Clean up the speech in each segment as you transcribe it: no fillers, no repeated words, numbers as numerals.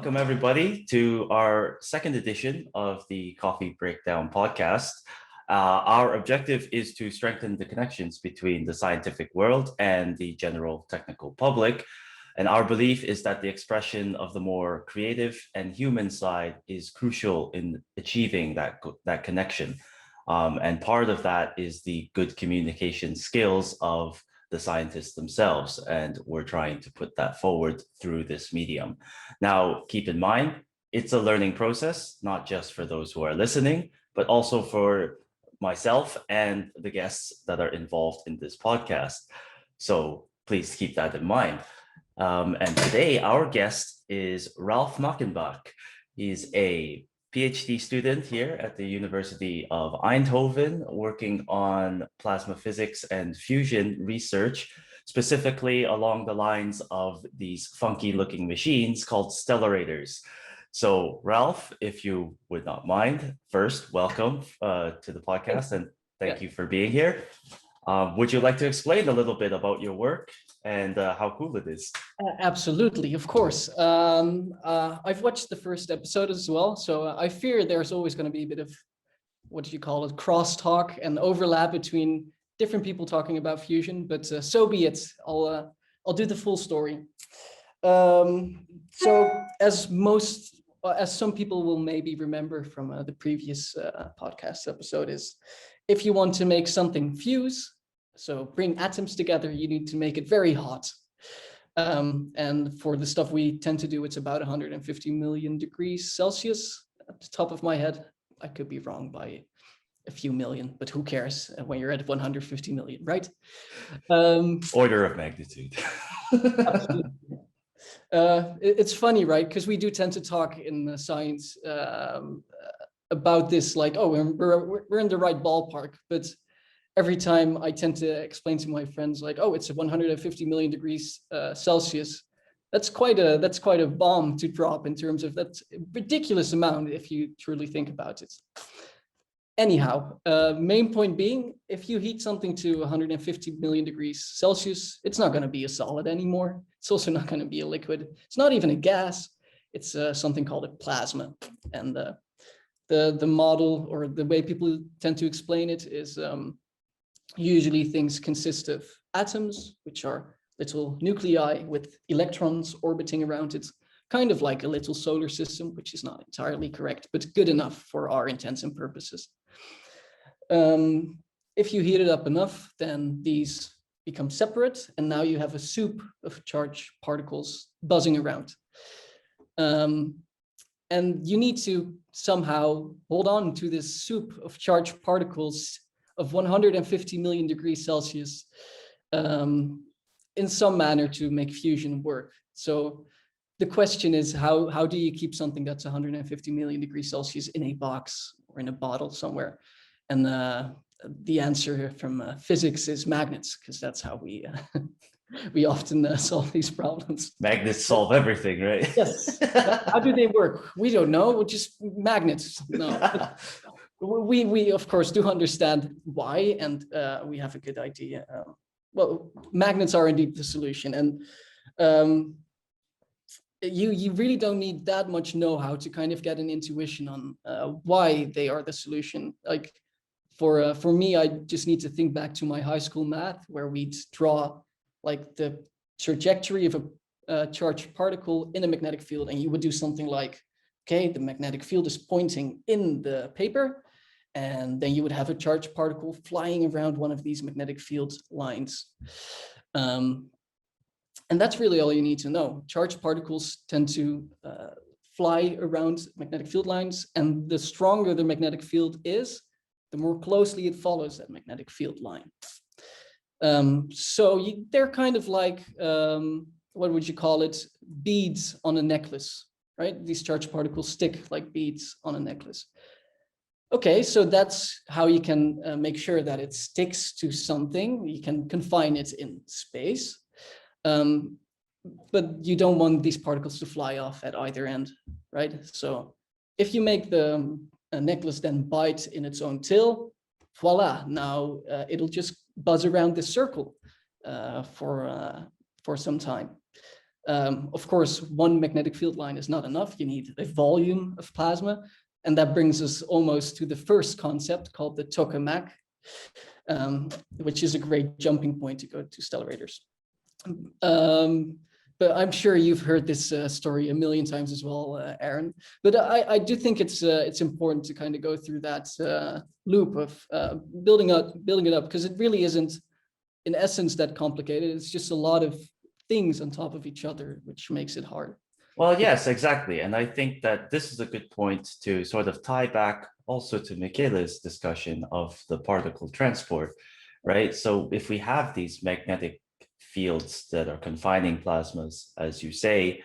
Welcome everybody to our second edition of the Coffee Breakdown podcast. Our objective is to strengthen the connections between the scientific world and the general technical public. And our belief is that the expression of the more creative and human side is crucial in achieving that connection. And part of that is the good communication skills of the scientists themselves, and we're trying to put that forward through this medium. Now, keep in mind, it's a learning process, not just for those who are listening, but also for myself and the guests that are involved in this podcast. So please keep that in mind. And today, our guest is Ralf Mackenbach. He's a PhD student here at the University of Eindhoven, working on plasma physics and fusion research, specifically along the lines of these funky looking machines called stellerators. So Ralf, if you would not mind, first, welcome to the podcast and thank you for being here. Would you like to explain a little bit about your work and how cool it is? Absolutely, of course. I've watched the first episode as well, so I fear there's always going to be a bit of, what do you call it, crosstalk and overlap between different people talking about fusion, but so be it. I'll do the full story. So as some people will maybe remember from the previous podcast episode, is if you want to make something fuse, so bring atoms together, you need to make it very hot. And for the stuff we tend to do, it's about 150 million degrees Celsius. At the top of my head, I could be wrong by a few million, but who cares when you're at 150 million, right? Order of magnitude. It's funny, right? Because we do tend to talk in science about this, like, oh, we're in the right ballpark, but every time I tend to explain to my friends, like, oh, it's 150 million degrees Celsius. That's quite a bomb to drop in terms of that's a ridiculous amount if you truly think about it. Anyhow, main point being, if you heat something to 150 million degrees Celsius, it's not going to be a solid anymore. It's also not going to be a liquid. It's not even a gas. It's something called a plasma. And the model, or the way people tend to explain it, is usually things consist of atoms, which are little nuclei with electrons orbiting around it, kind of like a little solar system, which is not entirely correct, but good enough for our intents and purposes. If you heat it up enough, then these become separate, and now you have a soup of charged particles buzzing around. And you need to somehow hold on to this soup of charged particles of 150 million degrees Celsius in some manner to make fusion work. So the question is, how do you keep something that's 150 million degrees Celsius in a box or in a bottle somewhere? And the answer from physics is magnets, because that's how we we often solve these problems. Magnets solve everything, right? Yes. How do they work? We don't know. We're just magnets. No. We of course do understand why, and we have a good idea. Well, magnets are indeed the solution, and you really don't need that much know-how to kind of get an intuition on why they are the solution. Like for me, I just need to think back to my high school math, where we'd draw like the trajectory of a charged particle in a magnetic field, and you would do something like, okay, the magnetic field is pointing in the paper, and then you would have a charged particle flying around one of these magnetic field lines. And that's really all you need to know. Charged particles tend to fly around magnetic field lines, and the stronger the magnetic field is, the more closely it follows that magnetic field line. They're kind of like, what would you call it? Beads on a necklace, right? These charged particles stick like beads on a necklace. Okay, so that's how you can make sure that it sticks to something. You can confine it in space, but you don't want these particles to fly off at either end, right? So if you make the necklace then bite in its own tail, voila, now it'll just buzz around this circle for some time. Of course, one magnetic field line is not enough. You need a volume of plasma. And that brings us almost to the first concept called the tokamak, which is a great jumping point to go to stellerators. But I'm sure you've heard this story a million times as well, Aaron. But I do think it's important to kind of go through that loop of building it up, because it really isn't, in essence, that complicated. It's just a lot of things on top of each other, which makes it hard. Well, yes, exactly. And I think that this is a good point to sort of tie back also to Michele's discussion of the particle transport, right? So if we have these magnetic fields that are confining plasmas, as you say,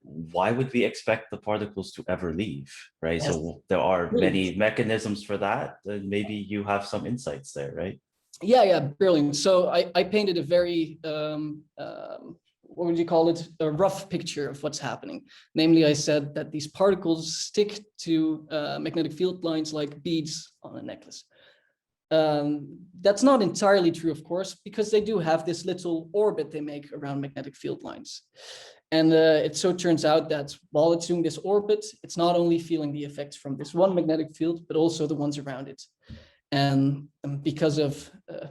why would we expect the particles to ever leave, right? Yes. So there are Brilliant. many mechanisms for that, and maybe you have some insights there, right? Yeah, brilliant. So I painted a very, what would you call it? A rough picture of what's happening. Namely, I said that these particles stick to magnetic field lines like beads on a necklace. That's not entirely true, of course, because they do have this little orbit they make around magnetic field lines. And it so turns out that while it's doing this orbit, it's not only feeling the effects from this one magnetic field, but also the ones around it. And because of a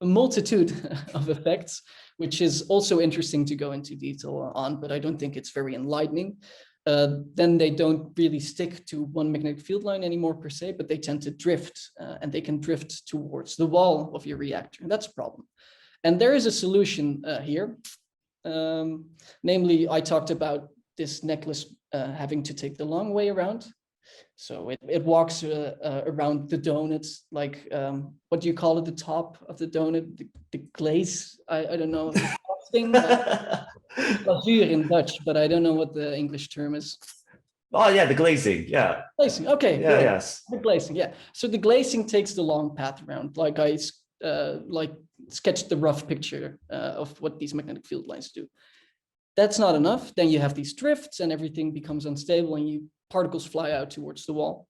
multitude of effects, which is also interesting to go into detail on, but I don't think it's very enlightening, then they don't really stick to one magnetic field line anymore per se, but they tend to drift, and they can drift towards the wall of your reactor. And that's a problem. And there is a solution here. Namely, I talked about this necklace having to take the long way around. So it walks around the donut, like, what do you call it, the top of the donut, the glaze, I don't know, the thing, glazuur in Dutch, but I don't know what the English term is. Oh yeah, the glazing, yeah. Glazing, okay. Yeah, yes. The glazing, yeah. So the glazing takes the long path around, like I sketched the rough picture of what these magnetic field lines do. That's not enough. Then you have these drifts and everything becomes unstable and particles fly out towards the wall.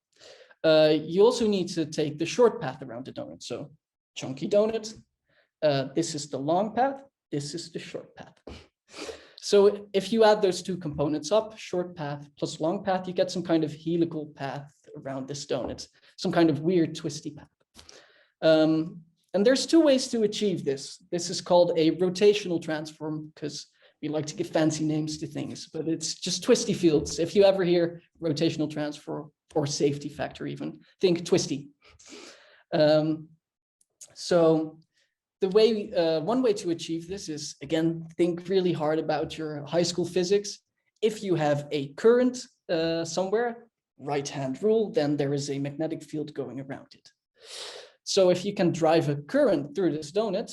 You also need to take the short path around the donut. So chunky donut, this is the long path, this is the short path. So if you add those two components up, short path plus long path, you get some kind of helical path around this donut, some kind of weird twisty path. And there's two ways to achieve this. This is called a rotational transform, because we like to give fancy names to things, but it's just twisty fields. If you ever hear rotational transfer or safety factor even, think twisty. So the way, one way to achieve this is, again, think really hard about your high school physics. If you have a current somewhere, right-hand rule, then there is a magnetic field going around it. So if you can drive a current through this donut,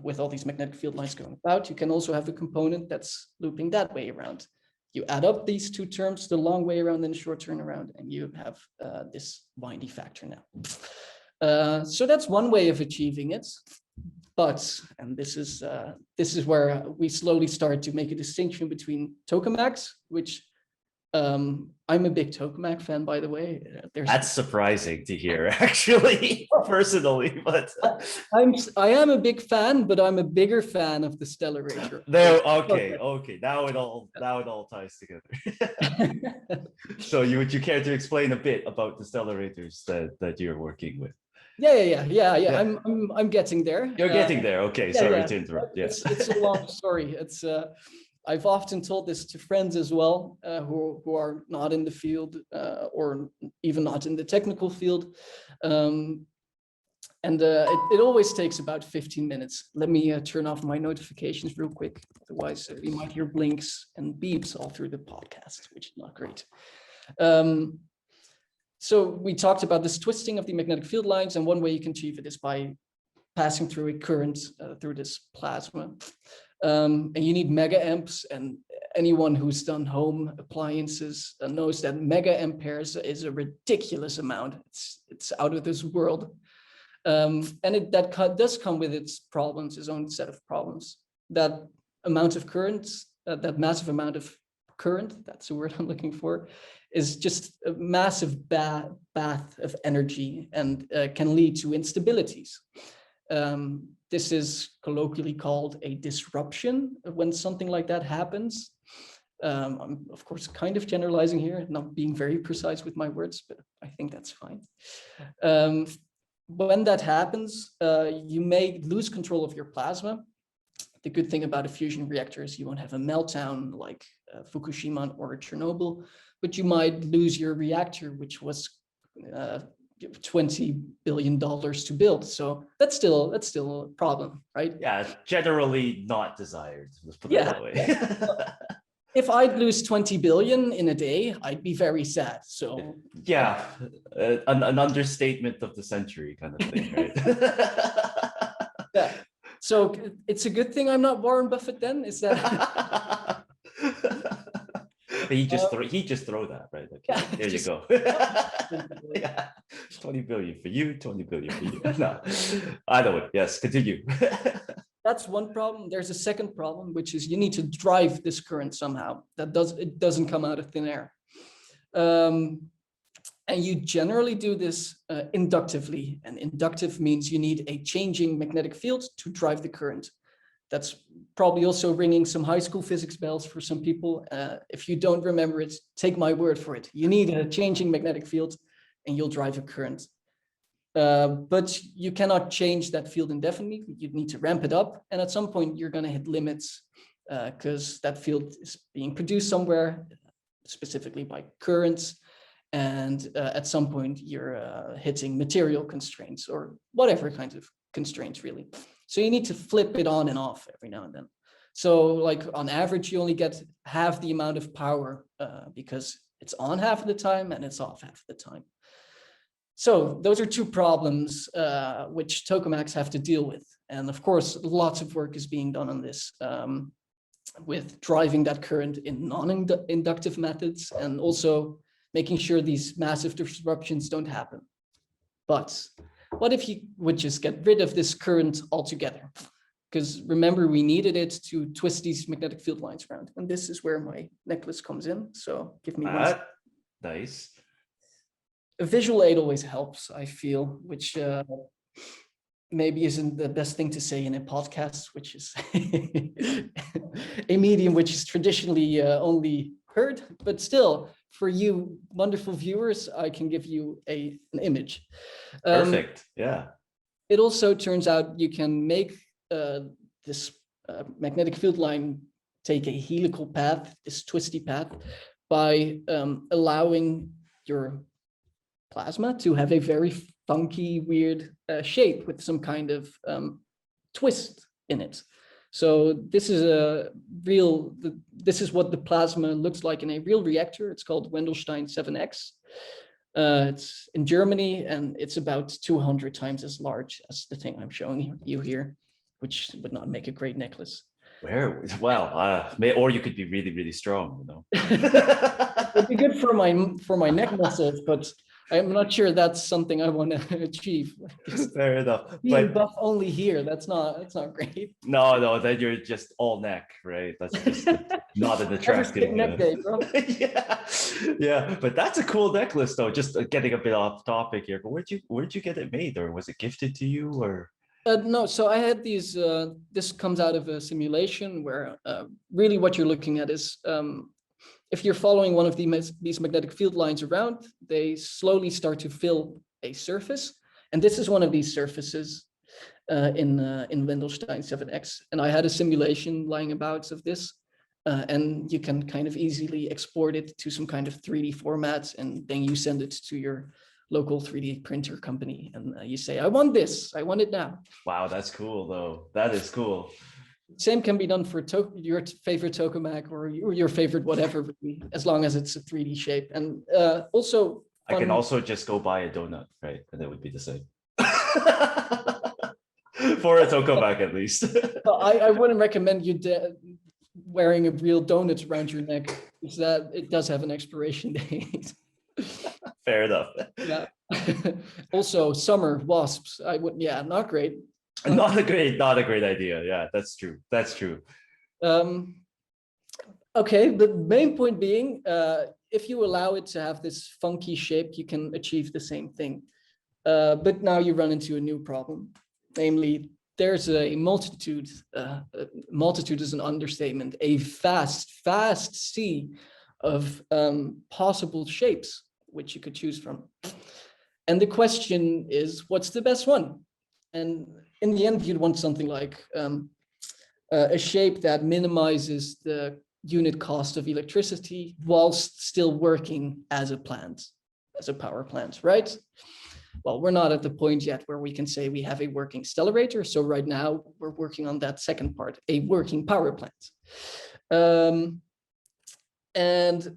with all these magnetic field lines going about, you can also have a component that's looping that way around. You add up these two terms, the long way around and the short turnaround, and you have this windy factor now. So that's one way of achieving it. But, and this is where we slowly start to make a distinction between tokamaks, which I'm a big tokamak fan, by the way. That's surprising to hear, actually, personally. But I am a big fan, but I'm a bigger fan of the stellarator. no, okay. Now it all ties together. So would you care to explain a bit about the stellerators that you're working with? Yeah. I'm getting there. You're getting there. Okay, sorry to interrupt. Yes, it's a long story. I've often told this to friends as well, who are not in the field or even not in the technical field. It always takes about 15 minutes. Let me turn off my notifications real quick. Otherwise, you might hear blinks and beeps all through the podcast, which is not great. So we talked about this twisting of the magnetic field lines, and one way you can achieve it is by passing through a current through this plasma. And you need mega amps, and anyone who's done home appliances knows that mega amperes is a ridiculous amount. It's out of this world. And that does come with its problems, its own set of problems. That amount of current, that massive amount of current, that's the word I'm looking for, is just a massive bath of energy and can lead to instabilities. This is colloquially called a disruption when something like that happens. I'm, of course, kind of generalizing here, not being very precise with my words, but I think that's fine. When that happens, you may lose control of your plasma. The good thing about a fusion reactor is you won't have a meltdown like Fukushima or Chernobyl, but you might lose your reactor, which was $20 billion to build. So that's still a problem, right? Yeah, generally not desired. Let's put it that way. If I'd lose 20 billion in a day, I'd be very sad. So yeah, an understatement of the century kind of thing, right? yeah. So it's a good thing I'm not Warren Buffett then, is that? he just throw that, right? Okay, yeah, there you go. Yeah, 20 billion for you, 20 billion for you. No, either way, yes, continue. That's one problem. There's a second problem, which is you need to drive this current somehow. It doesn't come out of thin air. And you generally do this inductively. And inductive means you need a changing magnetic field to drive the current. That's probably also ringing some high school physics bells for some people. If you don't remember it, take my word for it. You need a changing magnetic field and you'll drive a current. But you cannot change that field indefinitely. You need to ramp it up. And at some point, you're going to hit limits because that field is being produced somewhere, specifically by currents. And at some point, you're hitting material constraints or whatever kinds of constraints, really. So you need to flip it on and off every now and then. So like on average, you only get half the amount of power because it's on half of the time and it's off half of the time. So those are two problems which tokamaks have to deal with. And of course, lots of work is being done on this with driving that current in non-inductive methods and also making sure these massive disruptions don't happen. But what if you would just get rid of this current altogether? Because remember, we needed it to twist these magnetic field lines around. And this is where my necklace comes in. So give me one second. Nice. A visual aid always helps, I feel, which maybe isn't the best thing to say in a podcast, which is a medium which is traditionally only heard, but still, for you wonderful viewers, I can give you an image. Perfect, yeah. It also turns out you can make this magnetic field line take a helical path, this twisty path, by allowing your plasma to have a very funky, weird shape with some kind of twist in it. So this is this is what the plasma looks like in a real reactor. It's called Wendelstein 7X. It's in Germany, and it's about 200 times as large as the thing I'm showing you here, which would not make a great necklace. Well, or you could be really, really strong, you know. It'd be good for my neck muscles, but I'm not sure that's something I want to achieve. Fair enough. Being buff only here, that's not great. No, then you're just all neck, right? That's just not an attractive neck day, bro. yeah. But that's a cool necklace, though. Just getting a bit off topic here. But where'd you get it made, or was it gifted to you, or? No, so I had these. This comes out of a simulation where really what you're looking at is. If you're following one of these magnetic field lines around, they slowly start to fill a surface. And this is one of these surfaces in Wendelstein 7X. And I had a simulation lying about of this. And you can kind of easily export it to some kind of 3D format. And then you send it to your local 3D printer company. And you say, I want this. I want it now. Wow, that's cool, though. That is cool. Same can be done for your favorite tokamak or your favorite whatever, as long as it's a 3D shape. And also, I can also just go buy a donut, right? And it would be the same. For a tokamak, at least. I wouldn't recommend you wearing a real donut around your neck, because that it does have an expiration date. Fair enough. Yeah. Also, summer wasps. Yeah, not great. Not a great idea. Yeah, that's true. That's true. Okay, the main point being, if you allow it to have this funky shape, you can achieve the same thing. But now you run into a new problem, namely there's a multitude is an understatement, a vast sea of possible shapes which you could choose from. And the question is, what's the best one? And in the end, you'd want something like a shape that minimizes the unit cost of electricity whilst still working as a plant, as a power plant, right? Well, we're not at the point yet where we can say we have a working stellarator. So right now we're working on that second part, a working power plant. And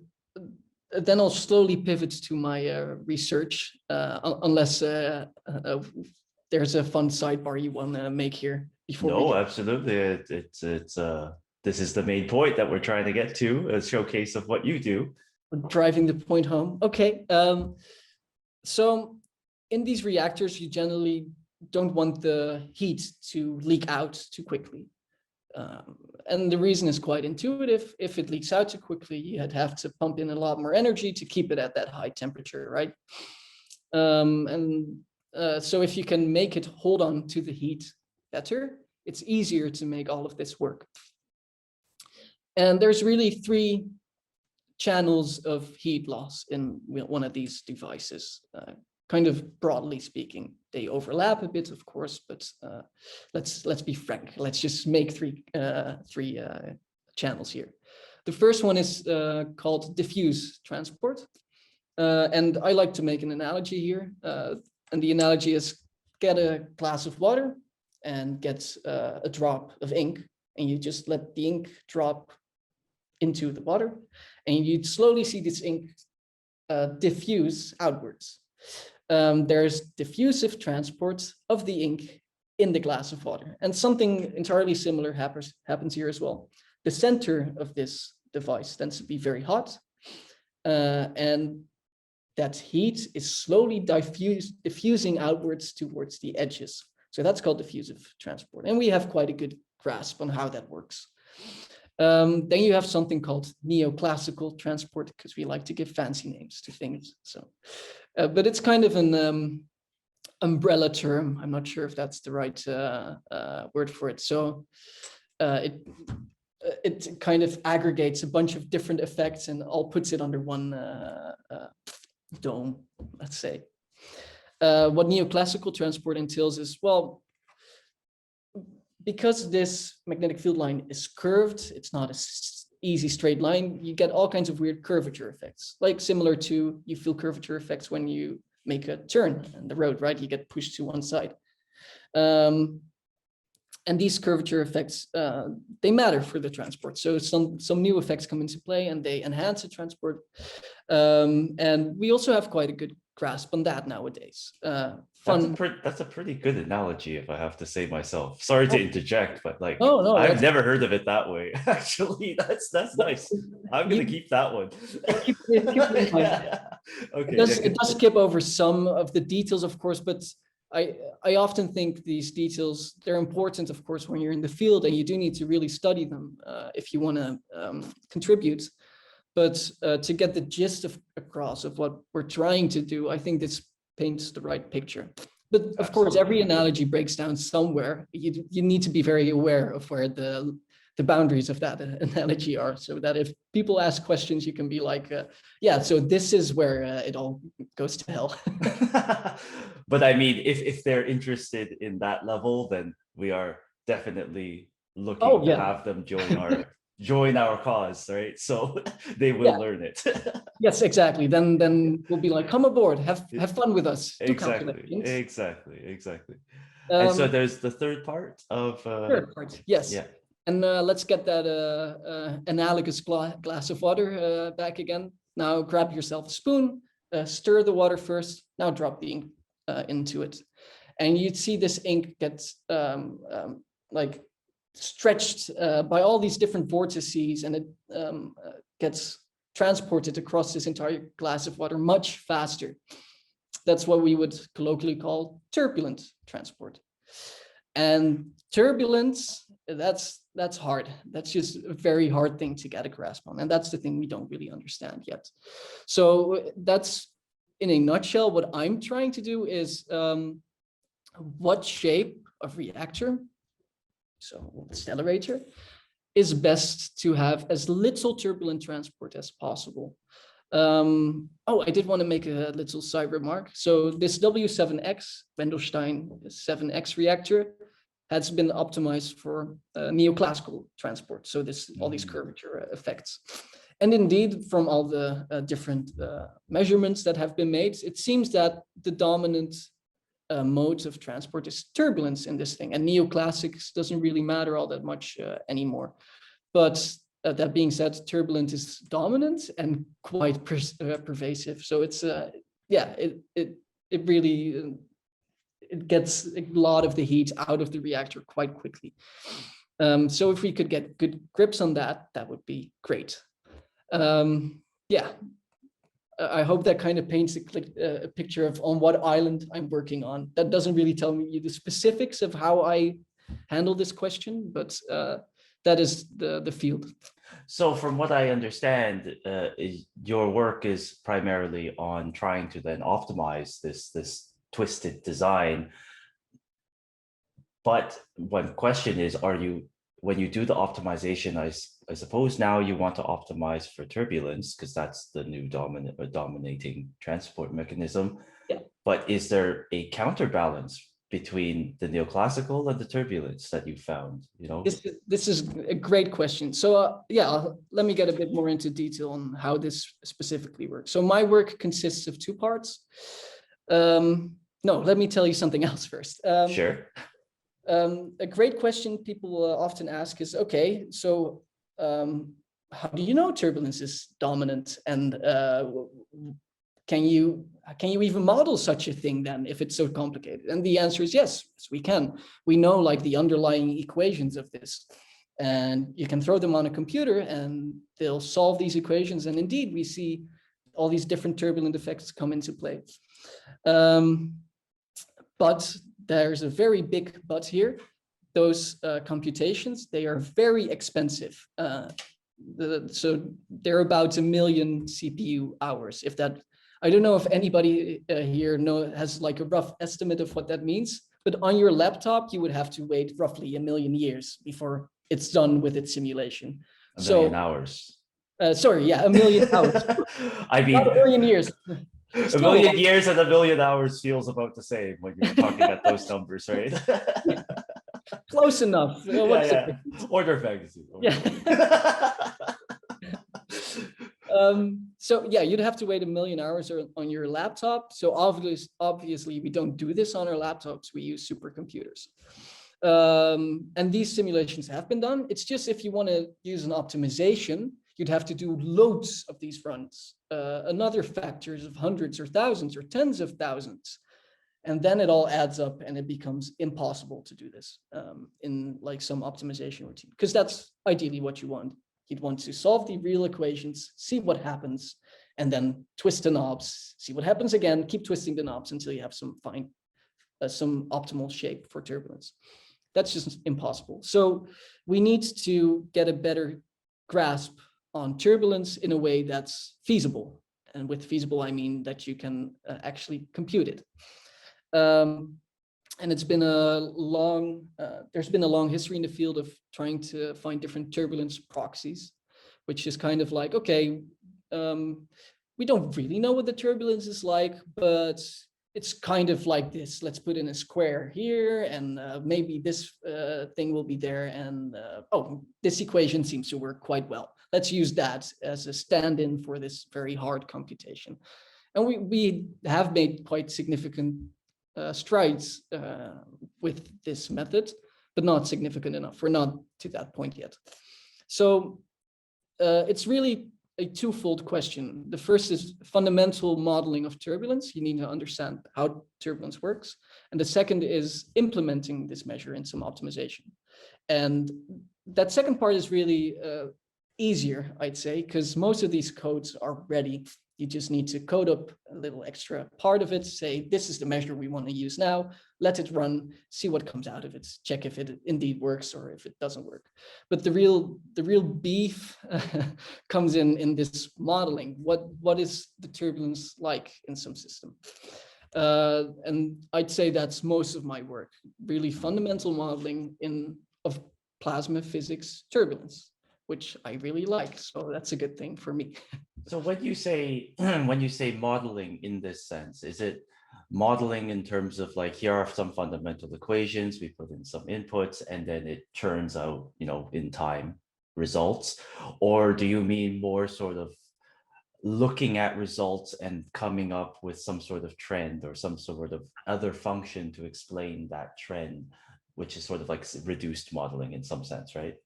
then I'll slowly pivot to my research, unless there's a fun sidebar you want to make here before. No, absolutely. This is the main point that we're trying to get to, a showcase of what you do. Driving the point home. Okay. So in these reactors, you generally don't want the heat to leak out too quickly. And the reason is quite intuitive. If it leaks out too quickly, you'd have to pump in a lot more energy to keep it at that high temperature, right? So if you can make it hold on to the heat better, it's easier to make all of this work. And there's really 3 channels of heat loss in one of these devices. Kind of broadly speaking, they overlap a bit, of course, but let's be frank. Let's just make three channels here. The first one is called diffuse transport, and I like to make an analogy here. And the analogy is: get a glass of water and get a drop of ink, and you just let the ink drop into the water, and you'd slowly see this ink diffuse outwards. There's diffusive transport of the ink in the glass of water, and something entirely similar happens here as well. The center of this device tends to be very hot, and that heat is slowly diffusing outwards towards the edges. So that's called diffusive transport, and we have quite a good grasp on how that works. Then you have something called neoclassical transport, because we like to give fancy names to things. So, but it's kind of an umbrella term. I'm not sure if that's the right word for it. So it kind of aggregates a bunch of different effects and all puts it under one dome, let's say. What neoclassical transport entails is, well, because this magnetic field line is curved, it's not an easy straight line, you get all kinds of weird curvature effects, like similar to you feel curvature effects when you make a turn in the road, right? You get pushed to one side. And these curvature effects, they matter for the transport. So some new effects come into play and they enhance the transport. And we also have quite a good grasp on that nowadays. That's a pretty good analogy, if I have to say myself. Sorry to interject, but like, no, I've never heard of it that way. Actually, that's nice. I'm gonna keep that one. Keep it in mind. Okay, it does skip over some of the details, of course, but I often think these details, they're important, of course, when you're in the field, and you do need to really study them if you want to contribute. But to get the gist across of what we're trying to do, I think this paints the right picture. But of course, every analogy breaks down somewhere. You need to be very aware of where the boundaries of that analogy are, so that if people ask questions, you can be like, yeah, so this is where it all goes to hell. But I mean, if they're interested in that level, then we are definitely looking to have them join our cause, right? So they will learn it. Yes, exactly. Then we'll be like, come aboard, have fun with us. Exactly. And so there's the third part of third part, yes. Yeah. And let's get that analogous glass of water back again. Now grab yourself a spoon, stir the water first. Now drop the ink into it, and you'd see this ink gets like stretched by all these different vortices, and it gets transported across this entire glass of water much faster. That's what we would colloquially call turbulent transport. And turbulence, that's hard. That's just a very hard thing to get a grasp on, and that's the thing we don't really understand yet. So that's, in a nutshell, what I'm trying to do is what shape of reactor so stellarator, is best to have as little turbulent transport as possible. I did want to make a little side remark. So this W7X, Wendelstein 7X reactor, has been optimized for neoclassical transport. So all these curvature effects. And indeed, from all the different measurements that have been made, it seems that the dominant modes of transport is turbulence in this thing. And neoclassics doesn't really matter all that much anymore. But that being said, turbulence is dominant and quite pervasive. So it's it really it gets a lot of the heat out of the reactor quite quickly. So if we could get good grips on that, that would be great. I hope that kind of paints a picture of on what island I'm working on. That doesn't really tell me the specifics of how I handle this question, but that is the field. So from what I understand, your work is primarily on trying to then optimize this twisted design. But one question is, when you do the optimization, I suppose now you want to optimize for turbulence because that's the new dominating transport mechanism. Yeah. But is there a counterbalance between the neoclassical and the turbulence that you found? This is a great question. So let me get a bit more into detail on how this specifically works. So my work consists of two parts. No, let me tell you something else first. Sure. A great question people often ask is, okay, so how do you know turbulence is dominant, and can you even model such a thing then if it's so complicated? And the answer is yes, we can. We know like the underlying equations of this, and you can throw them on a computer and they'll solve these equations. And indeed, we see all these different turbulent effects come into play. But there's a very big but here. Those computations, they are very expensive. So they're about 1 million CPU hours. If that, I don't know if anybody here has like a rough estimate of what that means, but on your laptop, you would have to wait roughly 1 million years before it's done with its simulation. 1 million hours. Sorry, yeah, 1 million hours. I mean, not 1 million years. 1 million years and 1 million hours feels about the same when you're talking at those numbers, right? Close enough. Order of magnitude. So yeah, you'd have to wait 1 million hours on your laptop. So obviously we don't do this on our laptops. We use supercomputers. And these simulations have been done. It's just if you want to use an optimization, you'd have to do loads of these runs, another factors of hundreds or thousands or tens of thousands. And then it all adds up and it becomes impossible to do this in like some optimization routine, because that's ideally what you want. You'd want to solve the real equations, see what happens, and then twist the knobs, see what happens again, keep twisting the knobs until you have some optimal shape for turbulence. That's just impossible. So we need to get a better grasp on turbulence in a way that's feasible. And with feasible, I mean that you can actually compute it. And it's been there's been a long history in the field of trying to find different turbulence proxies, which is kind of like, okay, we don't really know what the turbulence is like, but it's kind of like this. Let's put in a square here, and maybe this thing will be there. And this equation seems to work quite well. Let's use that as a stand-in for this very hard computation. And we have made quite significant strides with this method, but not significant enough. We're not to that point yet. So it's really a twofold question. The first is fundamental modeling of turbulence. You need to understand how turbulence works. And the second is implementing this measure in some optimization. And that second part is really easier, I'd say, because most of these codes are ready. You just need to code up a little extra part of it, say, this is the measure we want to use now, let it run, see what comes out of it, check if it indeed works or if it doesn't work. But the real beef comes in this modeling. What is the turbulence like in some system? And I'd say that's most of my work, really fundamental modeling of plasma physics turbulence, which I really like. So that's a good thing for me. So when you say when you say modeling in this sense, is it modeling in terms of like, here are some fundamental equations, we put in some inputs, and then it turns out, in time results? Or do you mean more sort of looking at results and coming up with some sort of trend or some sort of other function to explain that trend, which is sort of like reduced modeling in some sense, right?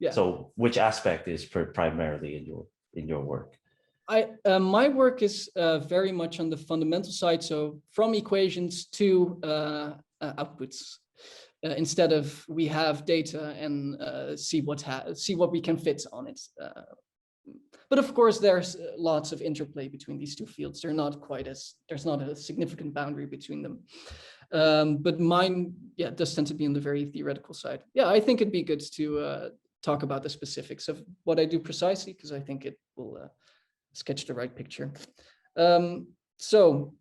Yeah. So which aspect is primarily in your work? My work is very much on the fundamental side, so from equations to outputs. Instead of we have data and see what we can fit on it. But of course, there's lots of interplay between these two fields. There's not a significant boundary between them. But mine, does tend to be on the very theoretical side. Yeah, I think it'd be good to talk about the specifics of what I do precisely, because I think it will sketch the right picture. So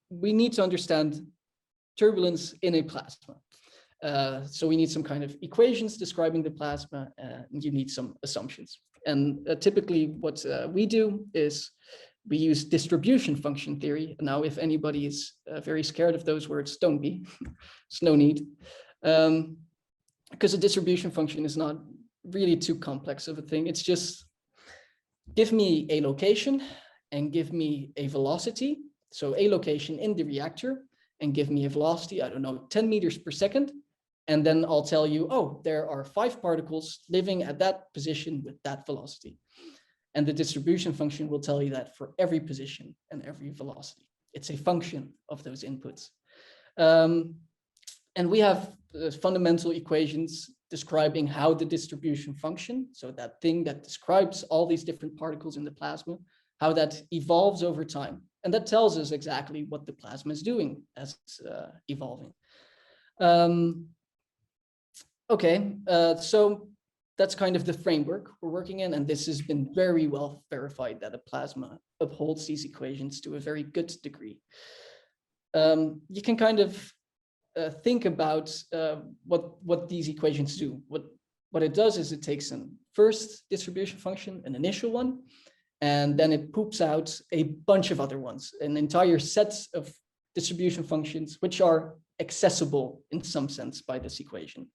we need to understand turbulence in a plasma. So we need some kind of equations describing the plasma, and you need some assumptions. And typically what we do is we use distribution function theory. Now, if anybody is very scared of those words, don't be. There's no need. Because a distribution function is not really too complex of a thing. It's just give me a location and give me a velocity. So a location in the reactor and give me a velocity, I don't know, 10 meters per second. And then I'll tell you, oh, there are 5 particles living at that position with that velocity. And the distribution function will tell you that for every position and every velocity. It's a function of those inputs. And we have fundamental equations describing how the distribution function, so that thing that describes all these different particles in the plasma, how that evolves over time. And that tells us exactly what the plasma is doing as it's evolving. Okay, so that's kind of the framework we're working in, and this has been very well verified that a plasma upholds these equations to a very good degree. You can kind of think about what these equations do. What it does is it takes a first distribution function, an initial one, and then it poops out a bunch of other ones, an entire set of distribution functions which are accessible in some sense by this equation.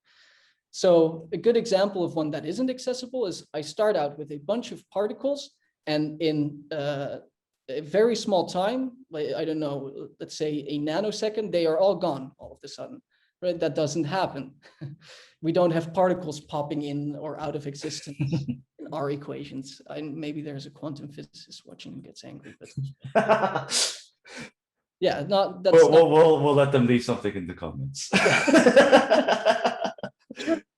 So a good example of one that isn't accessible is I start out with a bunch of particles, and in a very small time, like, I don't know, let's say a nanosecond, they are all gone all of a sudden, right? That doesn't happen. We don't have particles popping in or out of existence in our equations. Maybe there's a quantum physicist watching who gets angry, but yeah, We'll let them leave something in the comments.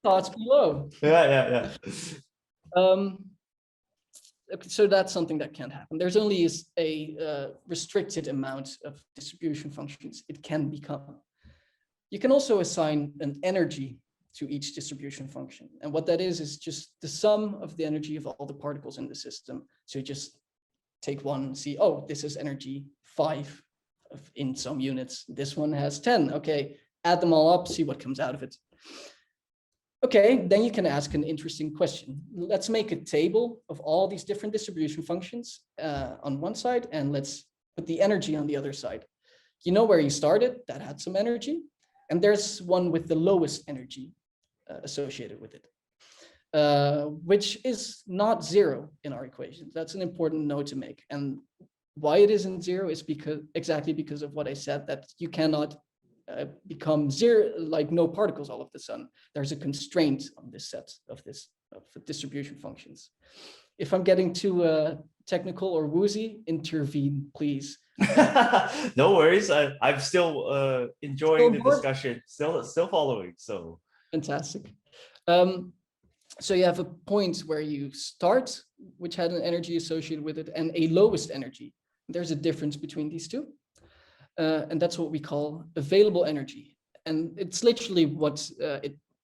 Thoughts below. Yeah. Okay, so that's something that can't happen. There's only a restricted amount of distribution functions it can become. You can also assign an energy to each distribution function. And what that is just the sum of the energy of all the particles in the system. So you just take one and see, oh, this is energy 5 in some units. This one has 10. Okay, add them all up, see what comes out of it. Okay, then you can ask an interesting question. Let's make a table of all these different distribution functions on one side, and let's put the energy on the other side. You know where you started, that had some energy, and there's one with the lowest energy associated with it, which is not 0 in our equation. That's an important note to make. And why it isn't 0 is exactly because of what I said, that you cannot become 0, like no particles all of a sudden. There's a constraint on this set of distribution functions. If I'm getting too technical or woozy, intervene, please. No worries. I'm still enjoying the discussion. Still following. So fantastic. So you have a point where you start, which had an energy associated with it, and a lowest energy. There's a difference between these two. And that's what we call available energy. And it's literally what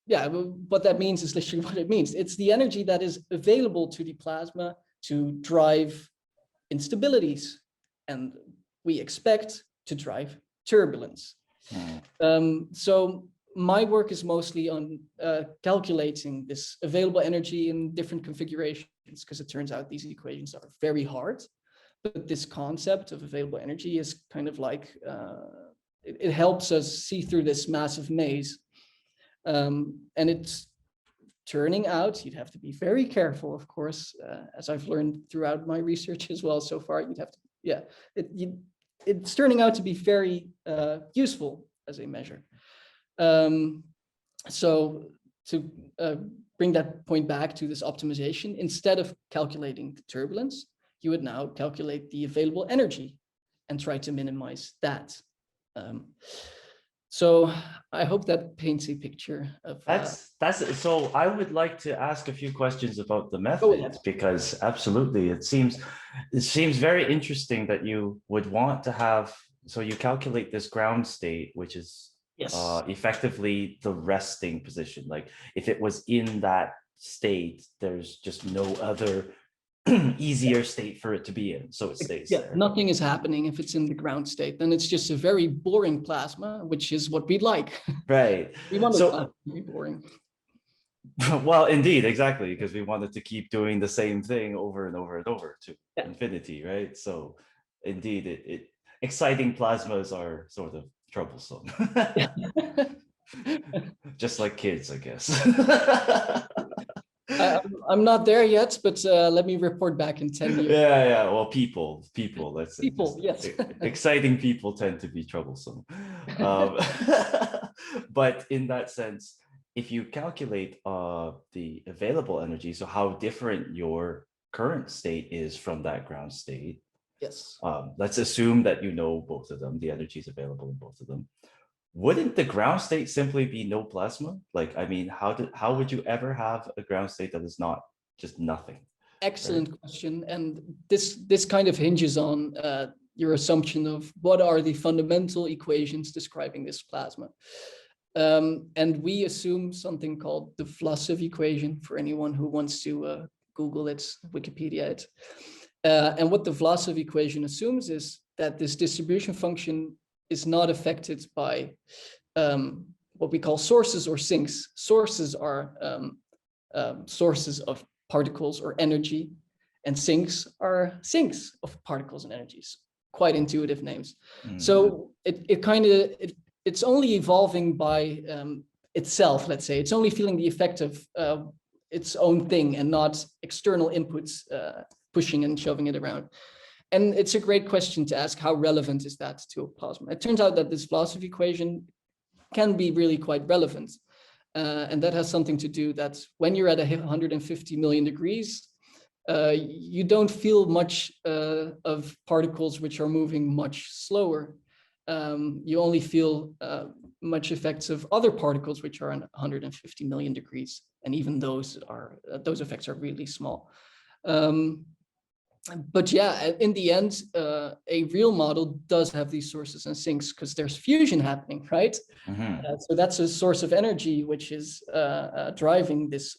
that means is literally what it means. It's the energy that is available to the plasma to drive instabilities. And we expect to drive turbulence. So my work is mostly on calculating this available energy in different configurations, because it turns out these equations are very hard. But this concept of available energy is kind of like, it helps us see through this massive maze. And it's turning out, you'd have to be very careful, of course, as I've learned throughout my research as well so far. You'd have to, yeah, it's turning out to be very useful as a measure. So to bring that point back to this optimization, instead of calculating the turbulence, you would now calculate the available energy and try to minimize that. So I hope that paints a picture of. That's so. I would like to ask a few questions about the method, because absolutely, it seems very interesting that you would want to have. So you calculate this ground state, which is effectively the resting position. Like if it was in that state, there's just no other easier state for it to be in, so it stays there. Nothing is happening if it's in the ground state. Then it's just a very boring plasma, which is what we'd like. Right. We want it to be boring. Well, indeed, exactly, because we wanted to keep doing the same thing over and over and over to infinity, right? So indeed, exciting plasmas are sort of troublesome. Just like kids, I guess. I'm not there yet, but let me report back in 10 years. Yeah. Well, people, let's say. People, yes. Exciting people tend to be troublesome. But in that sense, if you calculate the available energy, so how different your current state is from that ground state. Yes. Let's assume that you know both of them, the energy is available in both of them. Wouldn't the ground state simply be no plasma? Like, I mean, how would you ever have a ground state that is not just nothing? Excellent question. And this kind of hinges on your assumption of what are the fundamental equations describing this plasma. And we assume something called the Vlasov equation, for anyone who wants to Google it, Wikipedia it. And what the Vlasov equation assumes is that this distribution function is not affected by what we call sources or sinks. Sources are sources of particles or energy, and sinks are sinks of particles and energies. Quite intuitive names. Mm-hmm. So it's only evolving by itself, let's say. It's only feeling the effect of its own thing and not external inputs pushing and shoving it around. And it's a great question to ask, how relevant is that to a plasma? It turns out that this Vlasov equation can be really quite relevant. And that has something to do that when you're at 150 million degrees, you don't feel much of particles which are moving much slower. You only feel much effects of other particles which are at 150 million degrees. And even those effects are really small. But yeah, in the end, a real model does have these sources and sinks because there's fusion happening, right? Mm-hmm. So that's a source of energy which is driving this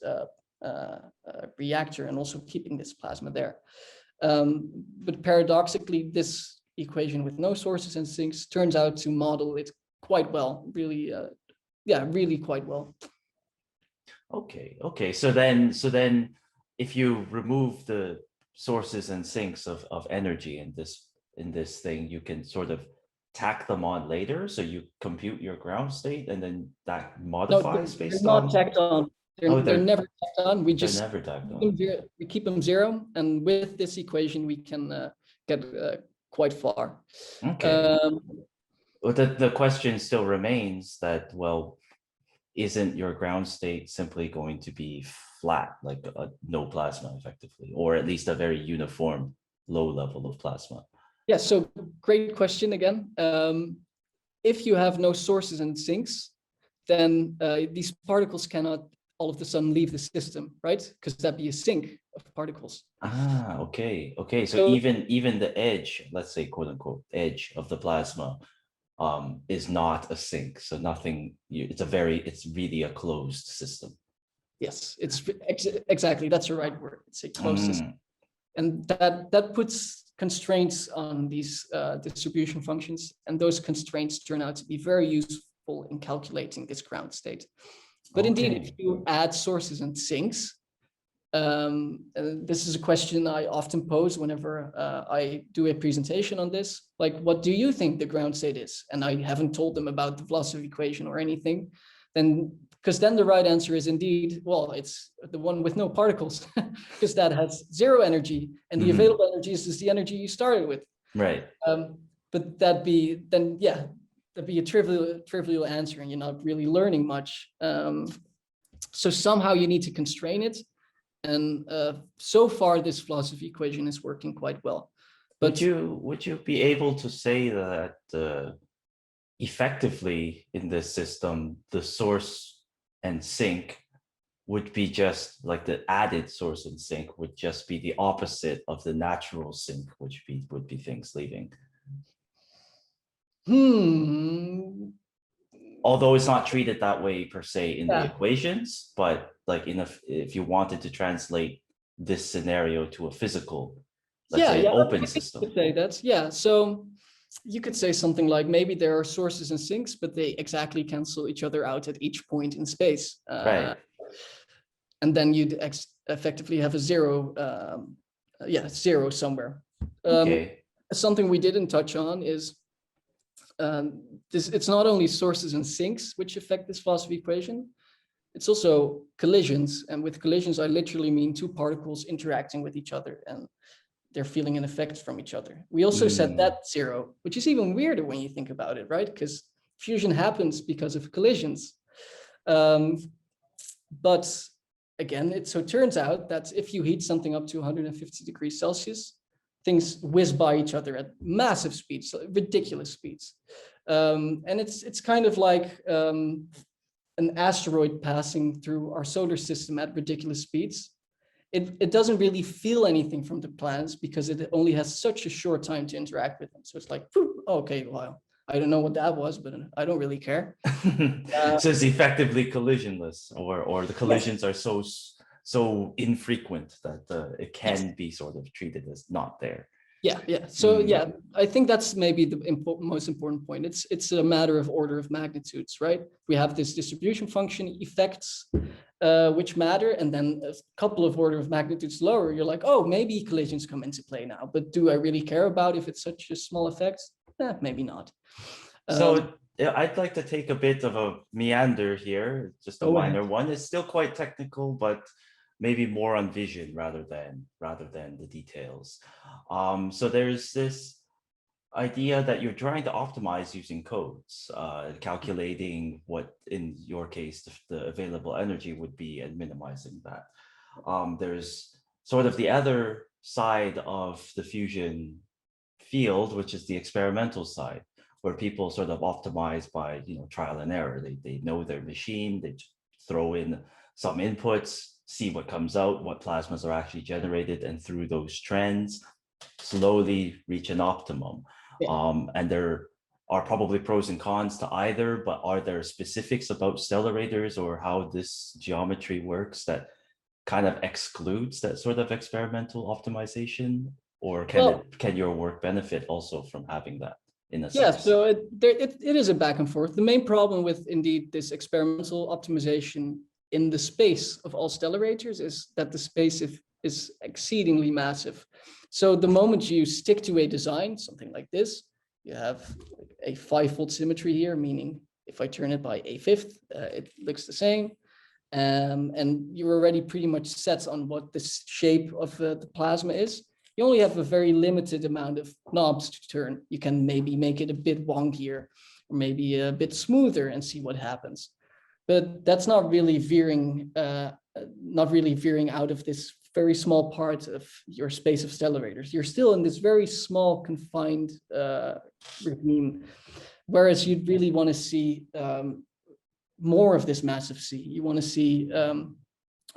reactor and also keeping this plasma there. But paradoxically, this equation with no sources and sinks turns out to model it quite well, really, really quite well. Okay. So then if you remove the sources and sinks of energy in this thing, you can sort of tack them on later. So you compute your ground state and then that modifies based on. They're not tacked on. They're never tacked on. We just never tacked on. We keep them zero, and with this equation we can get quite far. Okay. But the question still remains that, well, isn't your ground state simply going to be flat, like no plasma effectively, or at least a very uniform low level of plasma? Yeah, so great question again. If you have no sources and sinks, then these particles cannot all of a sudden leave the system, right? Because that'd be a sink of particles. Okay. So even the edge, let's say quote unquote edge of the plasma, is not a sink. So nothing. It's really a closed system. Yes, it's exactly, that's the right word. It's a closed system, and that puts constraints on these distribution functions, and those constraints turn out to be very helpful in calculating this ground state. But indeed, if you add sources and sinks, this is a question I often pose whenever I do a presentation on this. Like, what do you think the ground state is? And I haven't told them about the velocity equation or anything. Then, because then the right answer is indeed, well, it's the one with no particles, because that has zero energy, and the available energy is just the energy you started with. Right. But that'd be a trivial answer, and you're not really learning much. So somehow you need to constrain it. And so far, this velocity equation is working quite well. But would you be able to say that effectively in this system, the source and sink would be just like the added source and sink would just be the opposite of the natural sink, which would be things leaving? Although it's not treated that way per se in the equations, but like if you wanted to translate this scenario to a physical, let's say, open system. You could say that, so you could say something like maybe there are sources and sinks, but they exactly cancel each other out at each point in space. Right. And then you'd effectively have a zero, zero somewhere. Okay. Something we didn't touch on is it's not only sources and sinks which affect this velocity equation, it's also collisions. And with collisions, I literally mean two particles interacting with each other and they're feeling an effect from each other. We also set that zero, which is even weirder when you think about it, right? Because fusion happens because of collisions. But again, it turns out that if you heat something up to 150 degrees Celsius, things whiz by each other at massive speeds, ridiculous speeds. And it's kind of like an asteroid passing through our solar system at ridiculous speeds. It doesn't really feel anything from the planets because it only has such a short time to interact with them. So it's like, okay, well, I don't know what that was, but I don't really care. So it's effectively collisionless, or the collisions are so infrequent that it can be sort of treated as not there. So I think that's maybe the most important point. It's a matter of order of magnitudes, right? We have this distribution function effects, which matter, and then a couple of order of magnitudes lower, you're like, oh, maybe collisions come into play now, but do I really care about if it's such a small effect? Maybe not. So I'd like to take a bit of a meander here, just a minor one. It's still quite technical, but maybe more on vision rather than the details. So there's this idea that you're trying to optimize using codes, calculating what, in your case, the available energy would be and minimizing that. There's sort of the other side of the fusion field, which is the experimental side, where people sort of optimize by trial and error. They know their machine, they throw in some inputs, see what comes out, what plasmas are actually generated, and through those trends, slowly reach an optimum. And there are probably pros and cons to either, but are there specifics about stellerators or how this geometry works that kind of excludes that sort of experimental optimization? Or can your work benefit also from having that in a sense? So it is a back and forth. The main problem with indeed this experimental optimization in the space of all stellerators is that the space is exceedingly massive. So the moment you stick to a design, something like this, you have a 5-fold symmetry here, meaning if I turn it by a fifth, it looks the same. And you're already pretty much set on what the shape of the plasma is. You only have a very limited amount of knobs to turn. You can maybe make it a bit wonkier or maybe a bit smoother and see what happens. But that's not really veering out of this very small part of your space of stellerators. You're still in this very small confined regime, whereas you'd really want to see more of this massive C. You want to see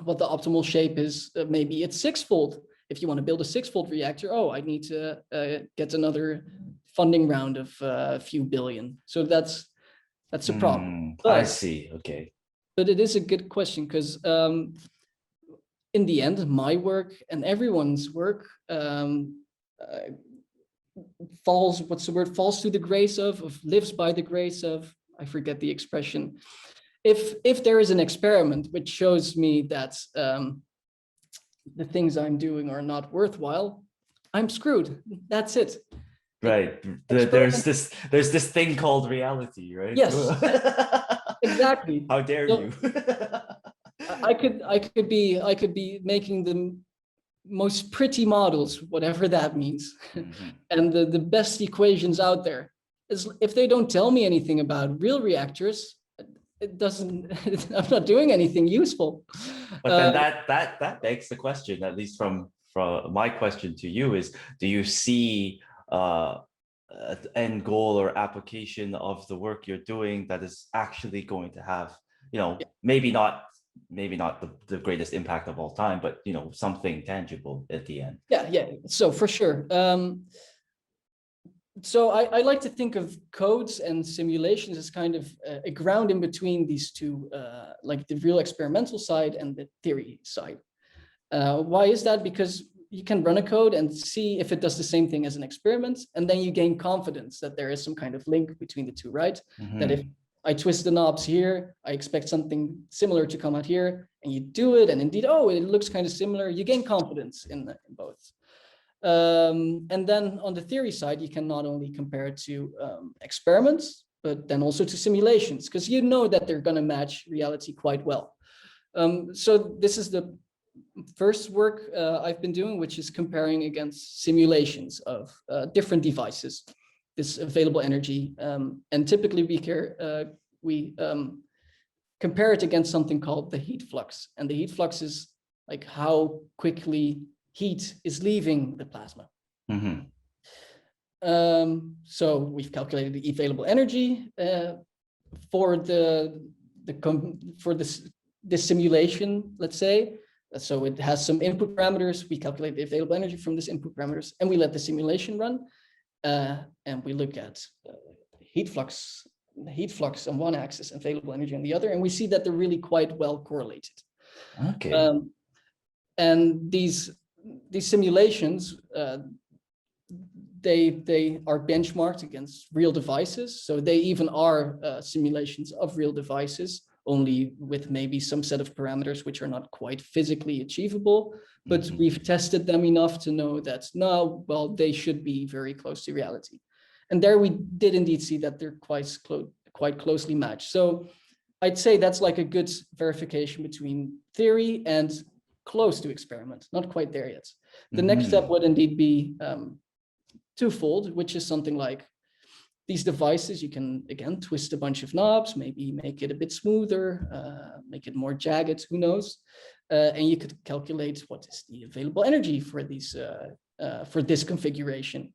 what the optimal shape is. Maybe it's 6-fold. If you want to build a 6-fold reactor, I need to get another funding round of a few billion. So that's a problem. I see. Okay. But it is a good question because in the end, my work and everyone's work falls to the grace of lives by the grace of I forget the expression. If there is an experiment which shows me that the things I'm doing are not worthwhile, I'm screwed. That's it. Right. Experiment. There's this thing called reality, right? Yes, exactly. How dare So you? I could be making the most pretty models, whatever that means, Mhm. and the best equations out there. Is if they don't tell me anything about real reactors, it doesn't. I'm not doing anything useful. But then that begs the question, at least from my question to you, is do you see an end goal or application of the work you're doing that is actually going to have, maybe not the greatest impact of all time, but something tangible at the end? Yeah. So for sure. So I like to think of codes and simulations as kind of a ground in between these two, like the real experimental side and the theory side. Why is that? Because you can run a code and see if it does the same thing as an experiment, and then you gain confidence that there is some kind of link between the two, right? Mm-hmm. That if I twist the knobs here, I expect something similar to come out here, and you do it, and indeed, oh, it looks kind of similar. You gain confidence in both. And then on the theory side, you can not only compare it to experiments, but then also to simulations, because you know that they're going to match reality quite well. So this is the first work I've been doing, which is comparing against simulations of different devices, this available energy. And typically we compare it against something called the heat flux. And the heat flux is like how quickly heat is leaving the plasma. Mm-hmm. So we've calculated the available energy for this simulation, let's say. So it has some input parameters. We calculate the available energy from this input parameters, and we let the simulation run, and we look at heat flux on one axis, available energy on the other, and we see that they're really quite well correlated. Okay. And these simulations, they are benchmarked against real devices. So they even are simulations of real devices, only with maybe some set of parameters which are not quite physically achievable. But Mm-hmm. we've tested them enough to know that no, well, they should be very close to reality. And there we did indeed see that they're quite closely matched. So I'd say that's like a good verification between theory and close to experiment, not quite there yet. The next step would indeed be twofold, which is something like these devices, you can, again, twist a bunch of knobs, maybe make it a bit smoother, make it more jagged, who knows? And you could calculate what is the available energy for these for this configuration.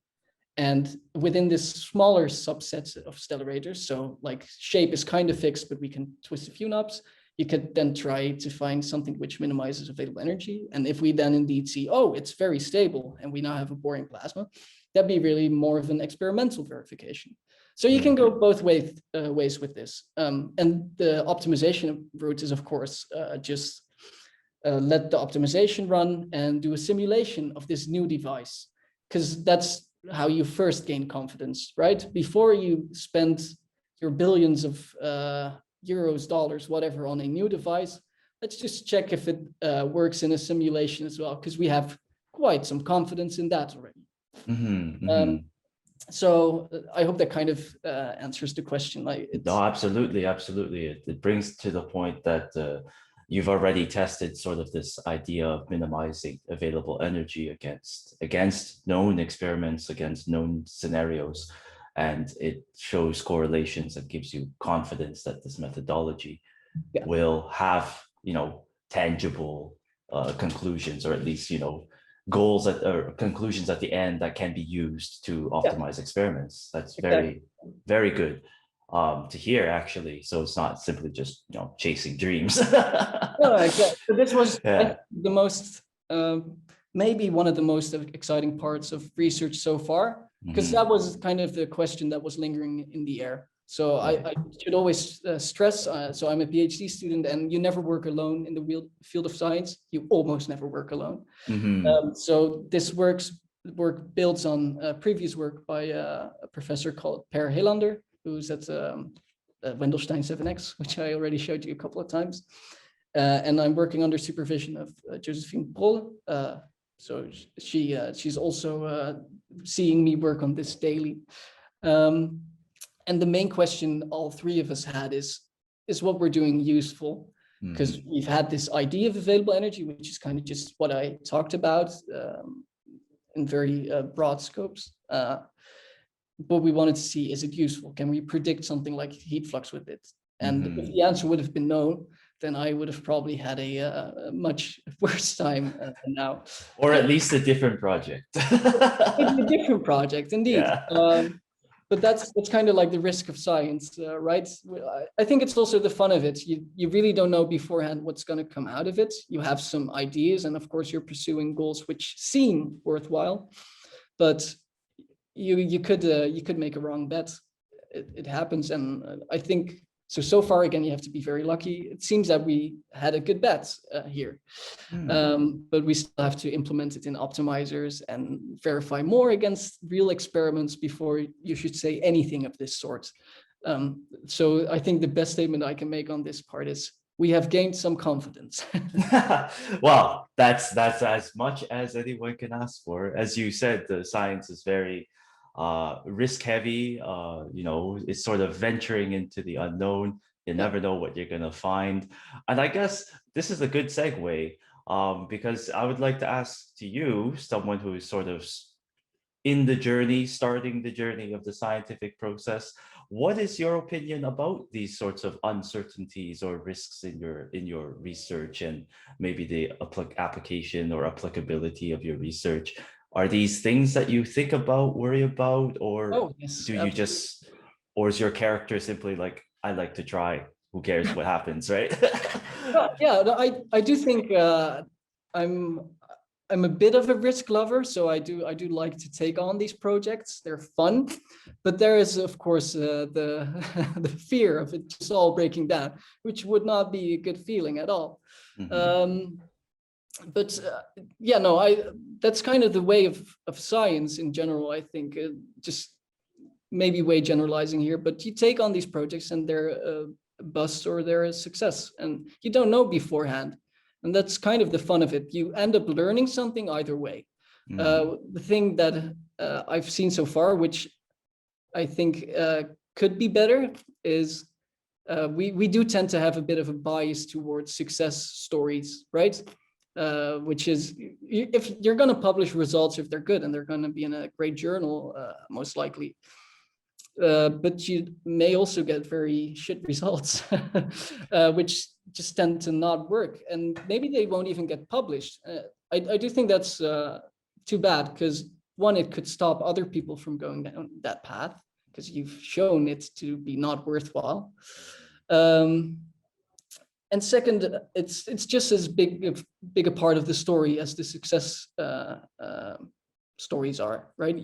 And within this smaller subset of stellerators, so like shape is kind of fixed, but we can twist a few knobs, you could then try to find something which minimizes available energy. And if we then indeed see, oh, it's very stable, and we now have a boring plasma, that'd be really more of an experimental verification. So you can go both ways with this. And the optimization route is, of course, just let the optimization run and do a simulation of this new device, because that's how you first gain confidence, right? Before you spend your billions of euros, dollars, whatever, on a new device, let's just check if it works in a simulation as well, because we have quite some confidence in that already. Mm-hmm, mm-hmm. So I hope that kind of answers the question. No, absolutely. It brings to the point that you've already tested sort of this idea of minimizing available energy against known experiments, against known scenarios, and it shows correlations and gives you confidence that this methodology will have, tangible conclusions, or at least, goals or conclusions at the end that can be used to optimize experiments. That's very, very good to hear, actually. So it's not simply just chasing dreams. No, exactly. So this was the most maybe one of the most exciting parts of research so far, because that was kind of the question that was lingering in the air. So I should always stress, so I'm a PhD student, and you never work alone in the field of science. You almost never work alone. So this work builds on previous work by a professor called Per Helander, who's at Wendelstein 7X, which I already showed you a couple of times. And I'm working under supervision of Josephine Prolle. So she's also seeing me work on this daily. And the main question all three of us had is what we're doing useful? Because we've had this idea of available energy, which is kind of just what I talked about in very broad scopes. But we wanted to see, is it useful? Can we predict something like heat flux with it? And if the answer would have been no, then I would have probably had a much worse time than now. Or at least a different project. Maybe a different project, indeed. Yeah. But that's kind of like the risk of science, right? I think it's also the fun of it. You really don't know beforehand what's going to come out of it. You have some ideas, and of course you're pursuing goals which seem worthwhile, but you could make a wrong bet. It happens, and I think so far again you have to be very lucky. It seems that we had a good bet here, but we still have to implement it in optimizers and verify more against real experiments before you should say anything of this sort. So I think the best statement I can make on this part is we have gained some confidence. Well, that's as much as anyone can ask for. As you said, the science is very risk heavy. It's sort of venturing into the unknown. You never know what you're going to find. And I guess this is a good segue, because I would like to ask to you, someone who is sort of in the journey, starting the journey of the scientific process, what is your opinion about these sorts of uncertainties or risks in your research, and maybe the application or applicability of your research? Are these things that you think about, worry about, or Yes, do you just, or is your character simply like, I like to try, who cares what happens, right? Yeah, I do think I'm a bit of a risk lover, so I do like to take on these projects. They're fun, but there is of course the the fear of it just all breaking down, which would not be a good feeling at all. But yeah, no, that's kind of the way of science in general. I think just maybe way generalizing here, but you take on these projects and they're a bust or they're a success, and you don't know beforehand. And that's kind of the fun of it. You end up learning something either way. The thing that I've seen so far, which I think could be better, is we do tend to have a bit of a bias towards success stories, right? Which is, if you're going to publish results, if they're good and they're going to be in a great journal, most likely. But you may also get very shit results, which just tend to not work, and maybe they won't even get published. I do think that's too bad, because one, it could stop other people from going down that path, because you've shown it to be not worthwhile. And second, it's just as big a part of the story as the success stories are, right?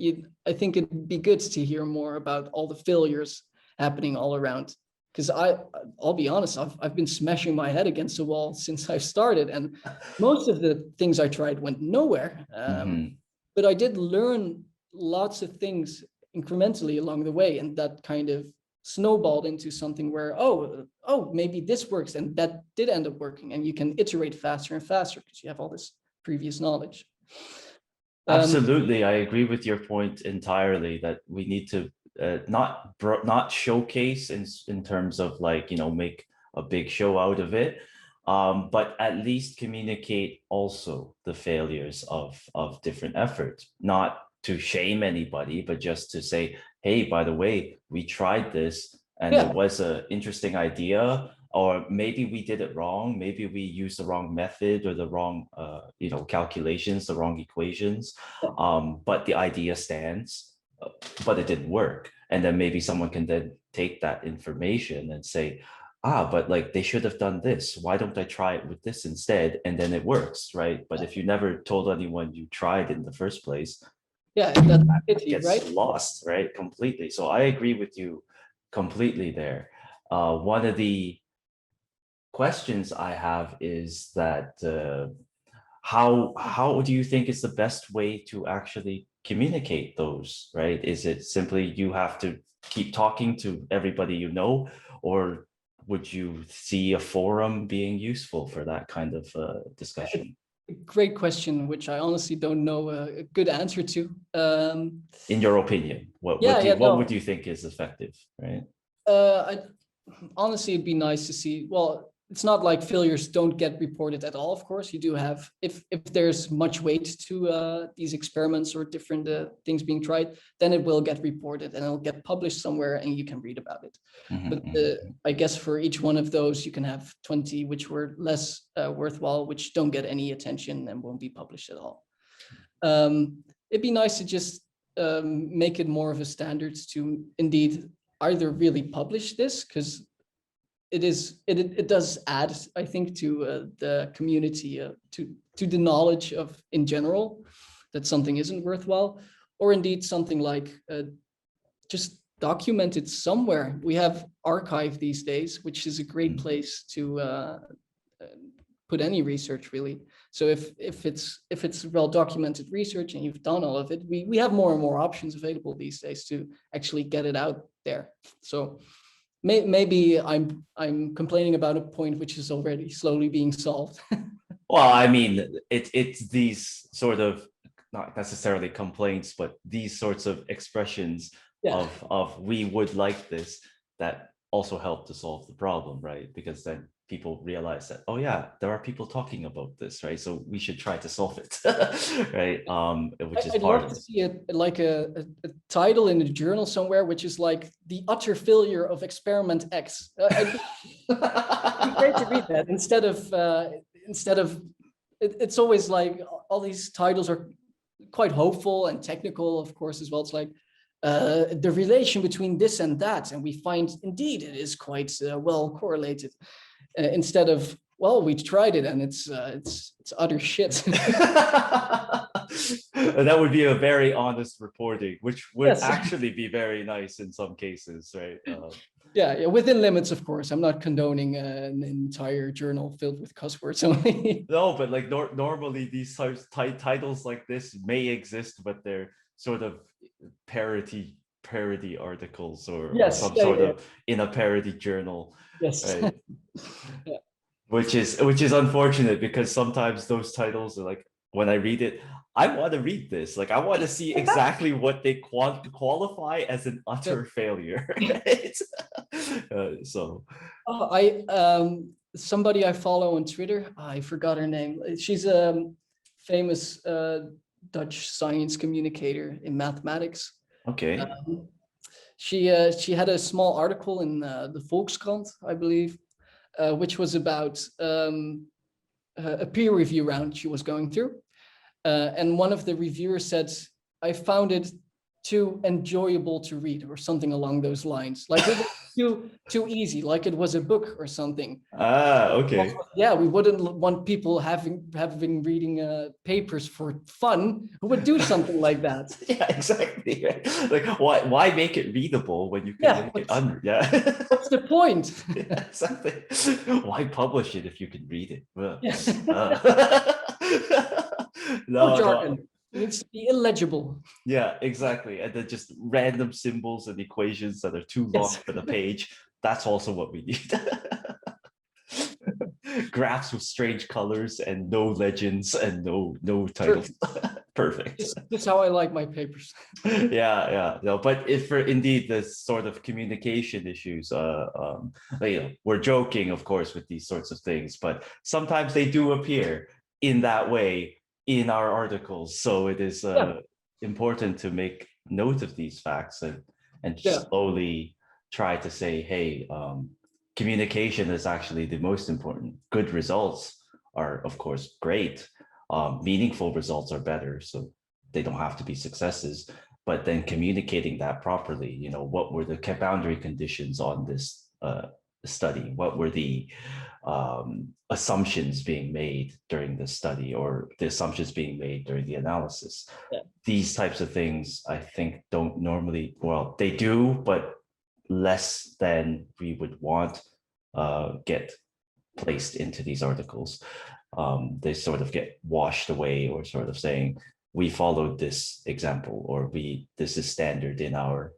I think it'd be good to hear more about all the failures happening all around, because I'll be honest, I've been smashing my head against the wall since I started, and most of the things I tried went nowhere. But I did learn lots of things incrementally along the way, and that kind of snowballed into something where, oh, maybe this works, and that did end up working, and you can iterate faster and faster because you have all this previous knowledge. Absolutely, I agree with your point entirely, that we need to not showcase in terms of like, make a big show out of it, but at least communicate also the failures of different efforts, not to shame anybody, but just to say, hey, by the way, we tried this and it was an interesting idea, or maybe we did it wrong. Maybe we used the wrong method or the wrong, calculations, the wrong equations. But the idea stands, but it didn't work. And then maybe someone can then take that information and say, but like they should have done this. Why don't I try it with this instead? And then it works, right? But if you never told anyone you tried in the first place, that gets right? lost, right? Completely. So I agree with you completely there. One of the questions I have is that how do you think is the best way to actually communicate those, right? Is it simply you have to keep talking to everybody you know, or would you see a forum being useful for that kind of discussion? Great question, which I honestly don't know a good answer to. In your opinion, what would no. you think is effective, right? Honestly, it'd be nice to see. Well, it's not like failures don't get reported at all. Of course, you do have, if there's much weight to these experiments or different things being tried, then it will get reported and it'll get published somewhere and you can read about it. But I guess for each one of those, you can have 20 which were less worthwhile, which don't get any attention and won't be published at all. It'd be nice to just make it more of a standard to indeed either really publish this, because it does add, I think, to the community, to the knowledge of in general that something isn't worthwhile, or indeed something like just document it somewhere. We have archive these days, which is a great place to put any research really. So if it's well documented research and you've done all of it, we have more and more options available these days to actually get it out there. So maybe I'm complaining about a point which is already slowly being solved. Well, I mean, it's these sort of, not necessarily complaints, but these sorts of expressions of we would like this, that also help to solve the problem, right? Because then people realize that, oh yeah, there are people talking about this, right? So we should try to solve it, right? Which is I'd part love of to it. see it like a title in a journal somewhere, which is like the utter failure of experiment X. It'd be great to read that instead of it's always like all these titles are quite hopeful and technical, of course, as well. It's like the relation between this and that, and we find indeed it is quite well correlated. Instead of, well, we tried it and it's utter shit. That would be a very honest reporting, which would Yes. actually be very nice in some cases, right? Yeah, within limits, of course. I'm not condoning an entire journal filled with cuss words only. No, but like normally these types titles like this may exist, but they're sort of parody articles or some sort of in a parody journal. Yes. Right? Yeah. Which is unfortunate, because sometimes those titles are like, when I read it, I want to read this. Like, I want to see exactly what they qualify as an utter failure. Right? So somebody I follow on Twitter, I forgot her name. She's a famous Dutch science communicator in mathematics. okay. She had a small article in the Volkskrant, I believe, which was about a peer review round she was going through. And one of the reviewers said, I found it too enjoyable to read, or something along those lines. Like it was too easy, like it was a book or something. Okay. Yeah, we wouldn't want people having reading papers for fun who would do something like that. Yeah, exactly. Like, why make it readable when you can make it yeah. What's the point? Yeah, exactly. Why publish it if you can read it? No jargon. It needs to be illegible. Yeah, exactly. And then just random symbols and equations that are too long for the page. That's also what we need. Graphs with strange colors and no legends and no titles. Perfect. That's how I like my papers. Yeah. No, but if for indeed the sort of communication issues, we're joking, of course, with these sorts of things, but sometimes they do appear in that way in our articles. So it is important to make note of these facts and slowly try to say, hey, communication is actually the most important. Good results are, of course, great. Meaningful results are better, so they don't have to be successes. But then communicating that properly, what were the boundary conditions on this study? What were the assumptions being made during the study, or the assumptions being made during the analysis? These types of things, I think, don't normally, well, they do, but less than we would want get placed into these articles. They sort of get washed away, or sort of saying, we followed this example, or this is standard in our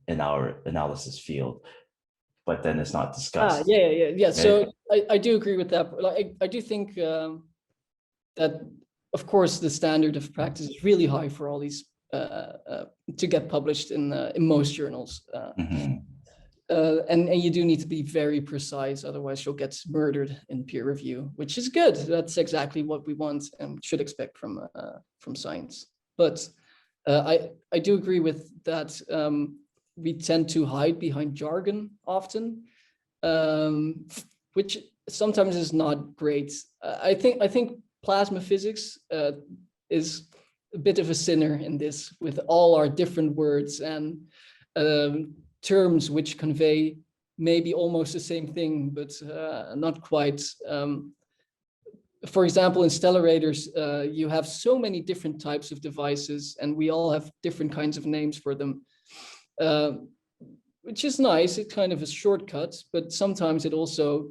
analysis field. but then it's not discussed. Yeah. Right? So I do agree with that. Like, I do think that, of course, the standard of practice is really high for all these to get published in most journals. And you do need to be very precise, otherwise you'll get murdered in peer review, which is good. That's exactly what we want and should expect from science. But I do agree with that. We tend to hide behind jargon often, which sometimes is not great. I think plasma physics is a bit of a sinner in this, with all our different words and terms which convey maybe almost the same thing, but not quite. For example, in stellerators, you have so many different types of devices, and we all have different kinds of names for them, which is nice. It's kind of a shortcut, but sometimes it also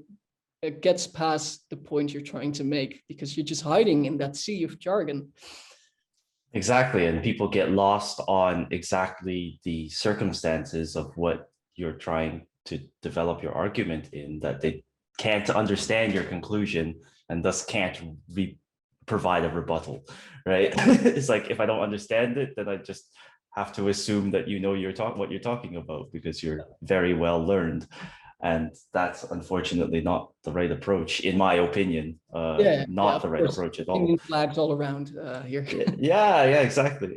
gets past the point you're trying to make, because you're just hiding in that sea of jargon. Exactly. And people get lost on exactly the circumstances of what you're trying to develop your argument in, that they can't understand your conclusion and thus can't provide a rebuttal, right? It's like, if I don't understand it, then I just have to assume that you know what you're talking about, because you're very well learned. And that's unfortunately not the right approach, in my opinion. Not the right approach at all. Flags all around here. Yeah, exactly.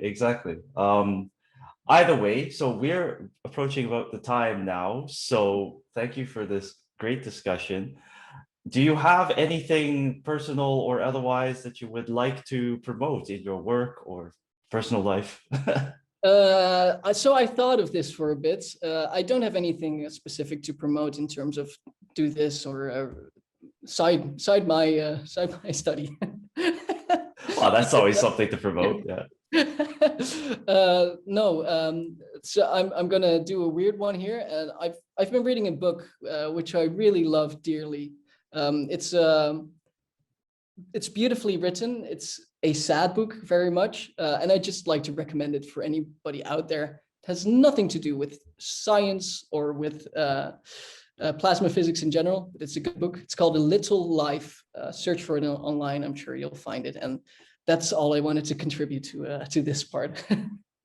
Either way, so we're approaching about the time now. So thank you for this great discussion. Do you have anything personal or otherwise that you would like to promote in your work or personal life? So I thought of this for a bit. I don't have anything specific to promote in terms of do this or side my study. Well, that's always something to promote. Yeah. No. So I'm gonna do a weird one here, and I've been reading a book which I really love dearly. It's beautifully written. It's a sad book, very much, and I just like to recommend it for anybody out there. It has nothing to do with science or with plasma physics in general, but it's a good book. It's called A Little Life. Search for it online. I'm sure you'll find it. And that's all I wanted to contribute to this part.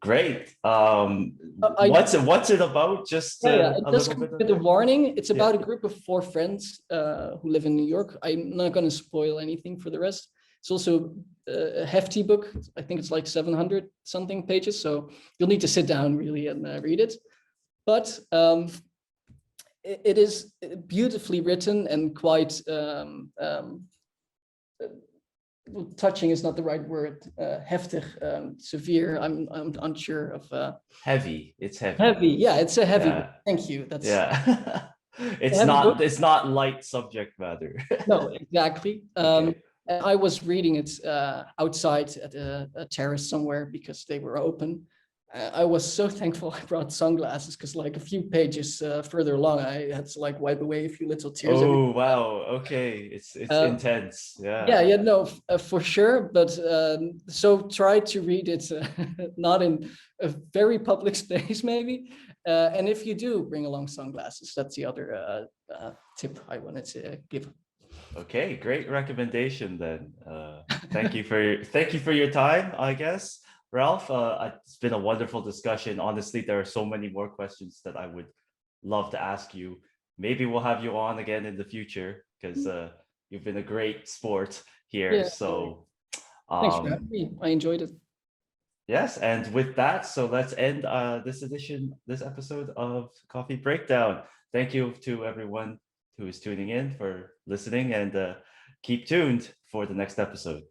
Great. What's it about? Just It does come with a warning. It's about a group of 4 friends who live in New York. I'm not going to spoil anything for the rest. It's also a hefty book. I think it's like 700 something pages. So you'll need to sit down really and read it. But it is beautifully written and quite touching is not the right word. Heftig, severe. I'm unsure of. Heavy. It's heavy. Heavy. Yeah, it's a heavy. Yeah. Thank you. That's it's not light subject matter. No, exactly. Okay. I was reading it outside at a terrace somewhere because they were open. I was so thankful I brought sunglasses, because like a few pages further along, I had to like wipe away a few little tears. Oh, wow. Okay. It's intense. Yeah. Yeah, no, for sure. But so try to read it not in a very public space, maybe. And if you do, bring along sunglasses. That's the other tip I wanted to give. Okay, great recommendation then. Thank you for your time, I guess. Ralf, it's been a wonderful discussion. Honestly, there are so many more questions that I would love to ask you. Maybe we'll have you on again in the future, because you've been a great sport here. Yeah. So thanks for having me. I enjoyed it. Yes, and with that, so let's end this episode of Coffee Breakdown. Thank you to everyone who is tuning in for listening, and keep tuned for the next episode.